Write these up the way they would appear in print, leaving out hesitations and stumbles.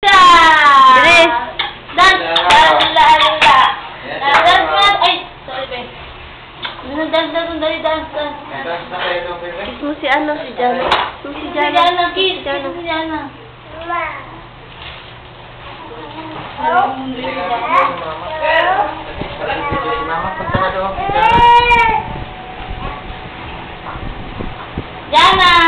Bilis! Dance! Dance nga! Ay! Sorry, be. Dance. Kiss mo si ano, si Jana. Kiss mo si Jana. Kiss mo si Jana. Jana!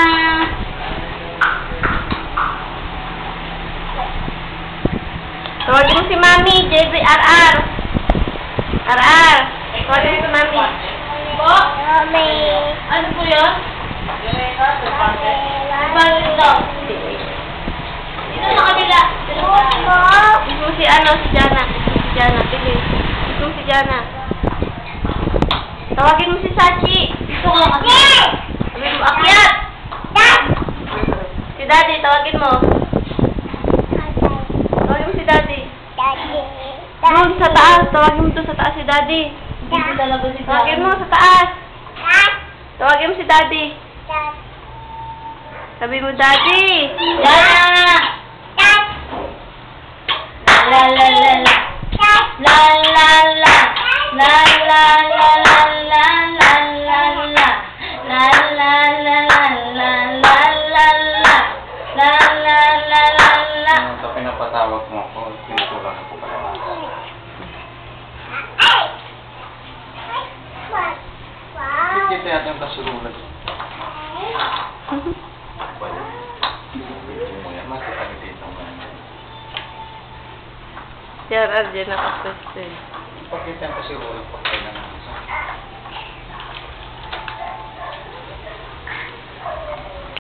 Tawagin mo si Mami, JBRR. RR. Tawagin mo si Mami. Po? Ano po yun? Bakit ito? Dito sa kabila. Kiss mo si ano, si Jana. Si Jana, bilis. Kiss mo si Jana. Tawagin mo si Sachi. Dito ka kasi. Tawagin mo, akyat! Si Daddy, tawagin mo. Tawagin mo si Daddy. Doon sa taas, tawagin mo doon sa taas si Daddy. Hindi ko talaga si Tawagin mo sa taas. Tawagin mo si Daddy. Sabi mo, Daddy. Jana! La la la la. La la la. La la la la la la la la. La la la la la la la la. La la la la la. Ito pinapatawag mo ako, tinutulang ako pala. Kita natin yung kasulunod. Wala. Video mo yan, makikalitin mo yan. Si RR dyan nakapwesto eh. Pakita yung kasulunod ko.